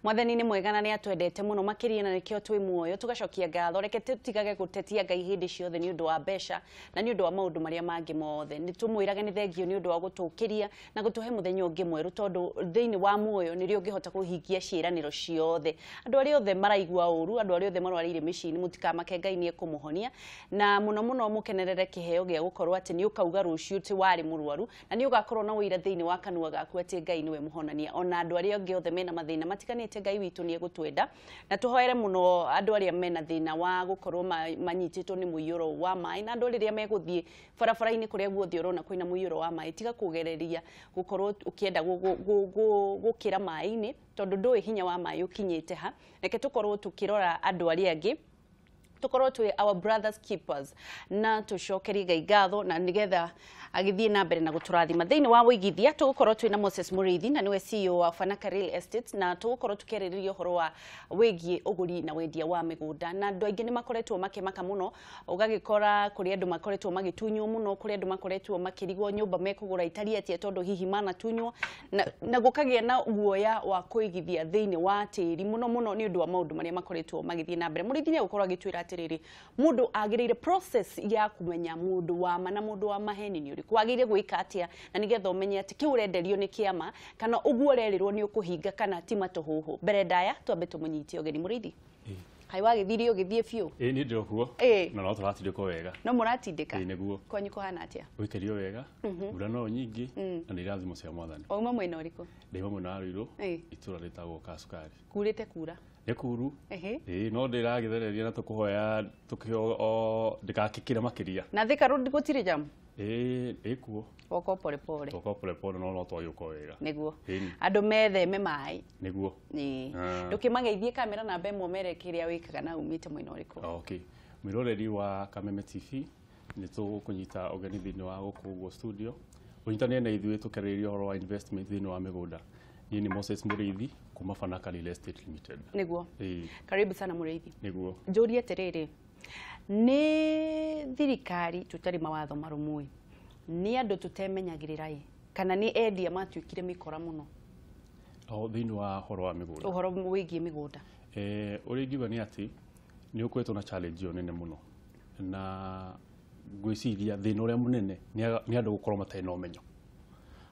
Mwathani ni mwega na ni atwendete muno makiria na nikio twi muoyo tugacokia ngatho reke tutigage gutetia Ngai hindi ciothe ni undu wa besha na ni undu wa maundu maria mangi mothe ni tumwiraga ni thengio ni undu wa gutukiria na gutuhe muthenya ungi mweru tondu thiini wa muoyo ni rio ngihota kuhingia ciiraniro ciothe andu aria othe maraigua uru andu aria othe marwarire micini mutikamake Ngai ni ekumuhonia na muno mukenerere kiheo gia gukorwo ati ni ukauga ruciu ti wari murwaru na ni ugakorwo na wira thiini wa kanua gaku ati Ngai niwe muhonania ona andu aria onge othe mena mathina matikanite Ngai witu ni egutwenda na tuhoere muno andu aria mena thina wa gukorwo manyititwo ni muiyuro wa mai na andu riria meguthie barabara-ini kuria guothe urona kwina muiyuro wa mai tiga kugereria gukorwo ukienda gukira mai-ini tondu ndui hinya wa mai ukinyite ha reke tukorwo tukirora andu aria angi tukorwo twi our brothers keepers na tucokerie Ngai ngatho na nigetha agithie na mbere na guturathima thiini wa wigithia tugukorwo twina Moses Muriithi na niwe CEO wa Fanaka Real Estate na tugukorwo tukeriria uhoro wa wigie uguri na wendia wa migunda na andu aingi ni makoretwo makimaka muno ugagikora kuri andu makoretwo magitunywo muno kuri andu makoretwo makirigwo nyumba mekugura itari atia tondu hihi mana tunywo na gukagia na guoya wa kuigithia thiini wa tiri muno ni undu wa maundu maria makoretwo magithie na mbere Muriithi ni gukorwo agitwira atiriri mundu agirire process ya kumenya mundu wa mana mundu wa maheni ni uri kwagire gwika atia na nigetha umenye ati ki urenderio ni kiama kana uguo rerirwo ni ukuhinga kana ti matuhuhu mbere ndaya twambe tumunyitie Ogeni Muriithi hai wagithirie ugithie biu ni ndio kuo na no turatindika wega no muratindika niguo kwanyu kuhana atia wikerio wega mbura no nyingi na irathimo cia Mwathani ouma mwena uriku ndimo mwena Ruiru itura ritagwo Kasukari kurite kura nekuru no ndiragithereria na tukuhoya tukio ndikakikire makiria na Thika Road gutire jam ekuo oko pole pole no twayuko wega niguo andu metheme mai niguo ndukimageithie kamera na mbemwe merekiria wikaga na umite mwena uriku okay mwiroreri wa Kameme TV ni tukunyita Ogeni thiini wa guku studio unyitane na ithuĩ tukeriria horo wa investment thiini wa migunda ni Moses Muriithi kuma Fanaka Real Estate Limited niguo karibu sana Muriithi niguo njurie terere ni thirikari tutari mawatho marumui ni andu tutemenyagirira kana ni endia matuikire mikora muno thiini wa horo wa migunda uhoro wigie migunda uringiwa ni ati ni ukwetwo na challenge yo nene muno na gwiciria thiini uria munene ni andu gukorwo matai na umenyo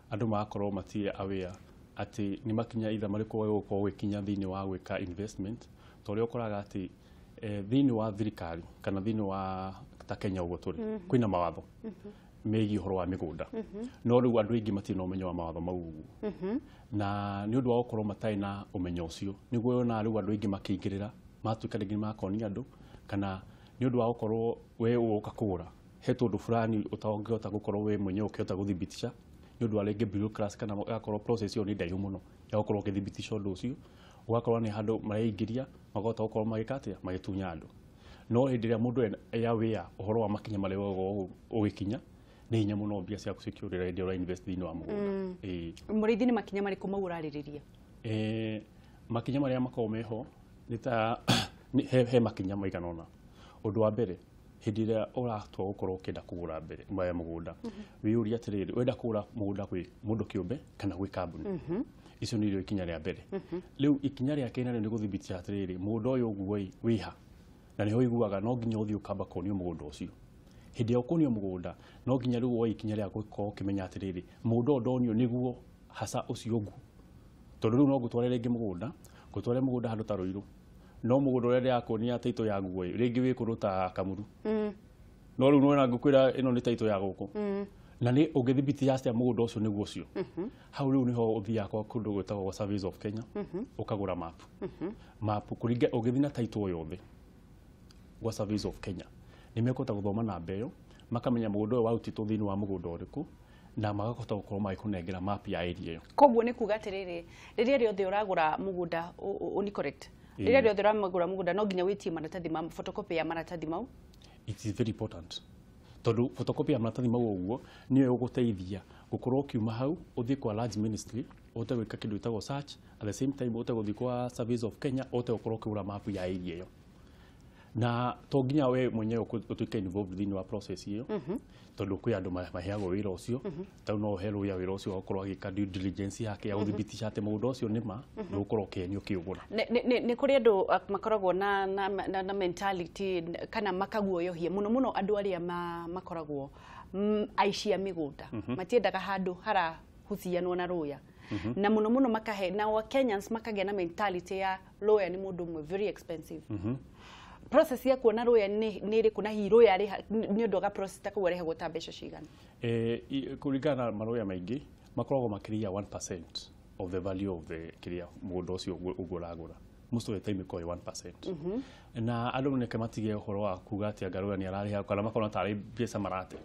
andu magakorwo matie aware ati ni makinya itha mariko gukorwo gwikinya thiini wa gwika investment toria ukoraga ati thiini wa thirikari kana thiini wa ta Kenya ugo turi kwina mawatho megi horo wa migunda no riu andu aingi matina umenyo wa mawatho mau na ni undu wa gukorwo matai na umenyo ucio niguo yona riu andu aingi makingirira matuika ringi makoni andu kana ni undu wa gukorwo we uka kugura he tundu fulani utangihota gukorwo we mwenyewe ukihota guthibitisha ni undu wa ringi bureaucracy kana gakorwo process yo ni ndaihu muno ya gukorwo ukithibitisha undu ucio ugakorwo ni handu maraingiria magota gukorwo magikatia magitunya andu no hindiria mundu ya wia uhoro wa makinya maria ugikinya ni hinya muno mbia cia kusekurira hindi ura invest thiini wa mugunda Muriithi ni makinya mariku mauraririria makinya maria makao meho ni ta he makinya maiganona undu wa mbere hindi ria uratwa gukorwo ukenda kugura mbere maya mugunda wiuria atiriri wenda kugura mugunda kwi mundu kiumbe kana gwi kambuni icio ni rio ikinya ria mbere riu ikinya ria kena ni guthibitisha atiriri mugunda uyu uguo wiha na niho iguaga no nginya uthii ukamba konio mugunda ucio hindi ya ukonio mugunda no nginya riu woi ikinya ria gukorwo kimenya atiriri mugunda ndonio niguo hasa ucio ngu tondu riu no gutware ringi mugunda gutware mugunda handu ta Ruiru no mugunda uria ndiakonia taito ya guo ringi wi kundu ta Kamuru no riu nona ngukwira ino ni taito ya guku na ni ugithibitisha atia mugunda ucio niguo ucio hau riu niho uthia kwa kundu gwetagwo Surveys of Kenya ukagura map kuringa ugithina taito yothe gwa Surveys of Kenya ni mekota guthoma na mbeyo makamenya mugunda uyu wautitwo thiini wa mugunda uriku na magakota gukorwo magikunengera map ya area iyo koguo ni kuga atiriri riria riothe uragura mugunda uni correct riria riothe uragura mugunda no nginya witie maratathi ma photocopy ya maratathi mau it is very important tondu photocopy ya maratathi mau uguo niyo uguteithia gukorwo kiuma hau uthie kwa large ministry uta gwika kindu itagwo search at the same time uta guthie kwa Surveys of Kenya uta gukorwo kugura map ya area iyo na to nginya we mwenyewe utuike involved thini wa process iyo tondu kwi andu maheagwo wira ucio tau no hero ya wira ucio okorwo agika due diligence yake ya uthibitisha ate mundu ucio nima nukorwo kenyo kiugura ni kuri andu makoragwo na mentality kana makaguoyohia muno andu aria makoragwo aici a migunda matiendaga handu hara hucianwo na ruya na muno makahe na wa Kenyans makagea na mentality ya lawyer ni mundu mwe very expensive process ya kuona ruya ni iri kuna hi ruya ari ni undu ga process ta kurehe gota mbeca cigana kuringana maruya maingi makoragwo makiria 1% of the value of the kiria mundu ucio uguragura most of the time ko 1% na andu ne kamatige horo wa kuga ati ngaruya ni arariha kana makona tari pesa marate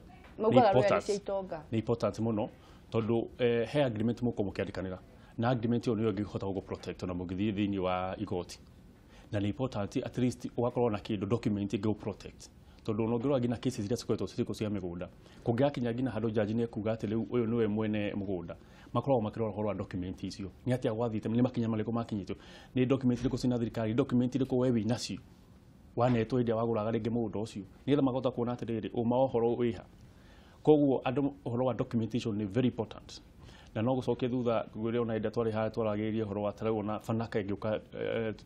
ni important muno tondu he agreement muko mukiandikanira na agreement yo niyo ngihota go protect na mugithii thini wa igoti na ni important at least ugakorwo na kindu document go protect tondu no ngirwa gina cases iria cikoretwo ciriko cia migunda kungiakinya gina handu jaji ni kuga ati riu uyu niwe mwene mugunda makorwo makirora horo wa document icio ni atia gwathite ni makinya mariko makinyitwo ni document iriko cina thirikari document iriko wewe nacio wanetwo india waguraga ringi mundu ucio nigetha magota kuona ati riri uma horo wiha koguo andu horo wa documentation ni very important na no gucoke thutha gwire ona inda twari ha twaragirie horo wa tarau na fanaka ingiuka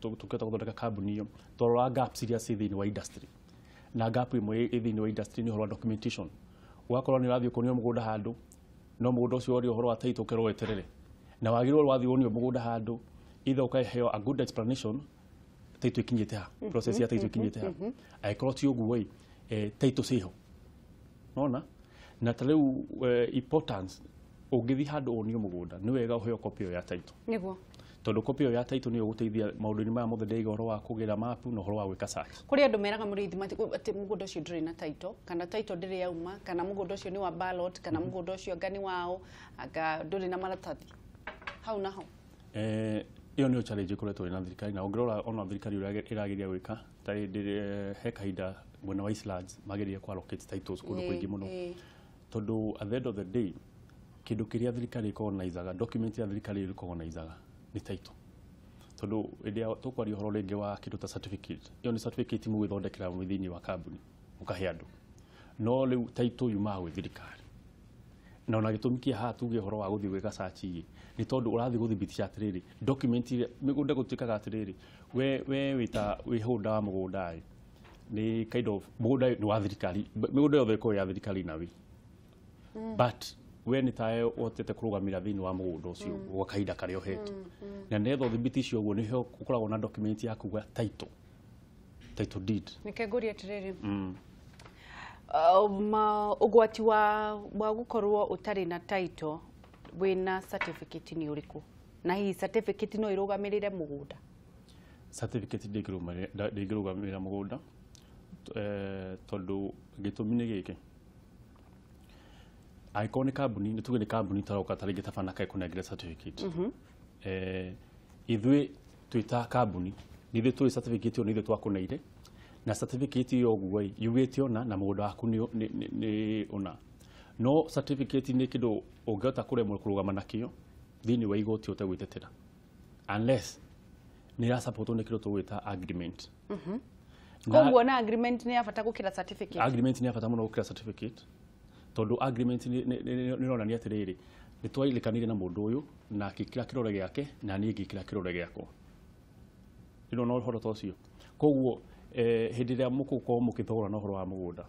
tuketa guthondeka kambuni iyo twarora gaps iria ci thini wa industry na gap imwe thini wa industry ni horo wa documentation ugakorwo ni rathio kunio mugunda handu no mugunda ucio ori horo wa title kero weterere na wagirwo wathio kunio mugunda handu either ukaheo a good explanation title ikinyite ha process ya title ikinyite ha aikorwo ti uguo title ciho nona na tarau importance ungithi handu unio mugunda ni wega uheo copy ya title niguo tondu copy ya title ni uguteithia maundu-ini maya mothe ndeiga horo wa kugira map no horo wa gwika search kuri andu meraga murithi ati mugunda ucio nduri na title kana title ndiri yauma kana mugunda ucio ni wa ballot kana mugunda ucio ngani wao anga nduri na maratathi hau na hau iyo ni challenge kuretwo na thirikari na ungirora ona thirikari iragiria gwika tari he kahinda mwena wa Islands mageria ku allocate titles kundu kuingi muno tondu at the end of the day kindu kiria thirikari ikorganizaga document ya thirikari ikorganizaga ni title tondu idia tukwari horo ringi wa kindu ta certificate iyo ni certificate mu gwithondekera mwithini wa kambuni ukahe andu no riu title yuma gwi thirikari na ona gitumikia ha tuge horo wa guthi gwika search ni tondu urathi guthibitisha atiriri document migunda gutikaga atiriri we wita wi holder wa mugunda ni kind of mugunda ni wa thirikari migunda yothe ko ya thirikari na wi but we ni tae otete kurugamira thini wa mugunda ucio gwa kahinda karia uhetwo na netho thibitisho uguo niho ukoragwo na document ya kuga title deed nikeguri atiriri ugwati wa gukorwo utari na title wina certificate ni uriku na hii certificate no irugamirire mugunda certificate ndigirugamirira mugunda tondu gitumi ni giki iconic kambuni ni tuge ni kambuni taroka taringi tafanaka ikunengire certificate ithui twita kambuni nithu turi certificate ni ithu twakuneire na certificate yo guoi yugite ona na mugunda waku ni ona no certificate ni kindu ungiota kuremwo kurugama nakio thini wa igoti utagwitetera unless ni ra support ni kindu tugwita agreement koguo na agreement ni yafata gukira certificate agreement ni yafata muno gukira certificate tondu agreement ni ronania atiriri ni twailikanire na mundu uyu na kikira kirore giake na ni ngikira kirore giako ino no horo tocio koguo hindi ria mukuko mukithogora na horo wa mugunda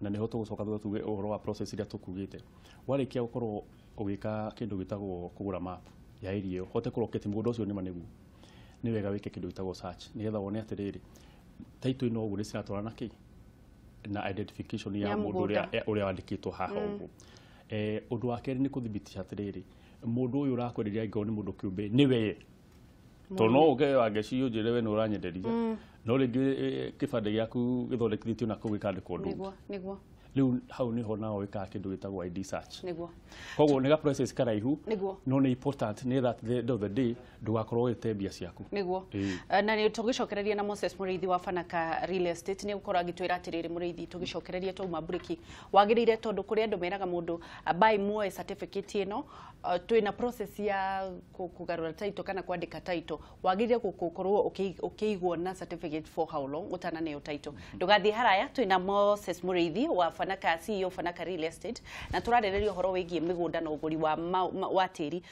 na niho tugucoka thutha tuge horo wa process iria tukugite warikia gukorwo ugika kindu gitagwo kugura map ya area iyo hote kuroketi mugunda ucio ni manegu ni wega wike kindu gitagwo search nigetha wone atiriri title ino ugu ni ciratwarana ki na identification ya mundu uria wandikitwo haha ugu undu wa keri ni kuthibitisha atiriri mundu uyu urakwenderia ingo ni mundu kiumbe ni we to no uge ageciyo jirewe no uranyenderia no ringi kibande giaku githondekithitio na kugikandikwo ndu niguo riu hau niho nao wika kindu gitagwo ID search niguo koguo nĩ ga process karaihu niguo no nĩ important nĩ that the end of the day ndugakorwo wĩte mbia ciaku niguo na nĩ tugicokereria na Moses Mũrĩithi wa Fanaka Real Estate nĩ gukorwo agitwira atiriri Mũrĩithi tugicokereria twauma breaki wagirire tondu kuri andu meraga mundu buy muoe certificate ino twina process ya kugarura title kana kwandika title wagirire gukorwo ukiigwo na certificate for how long utana nayo title ndugathie haraya twina Moses Mũrĩithi wa Fanaka CEO Fanaka Real Estate na turarereria uhoro wigie migunda na uguri wa tiri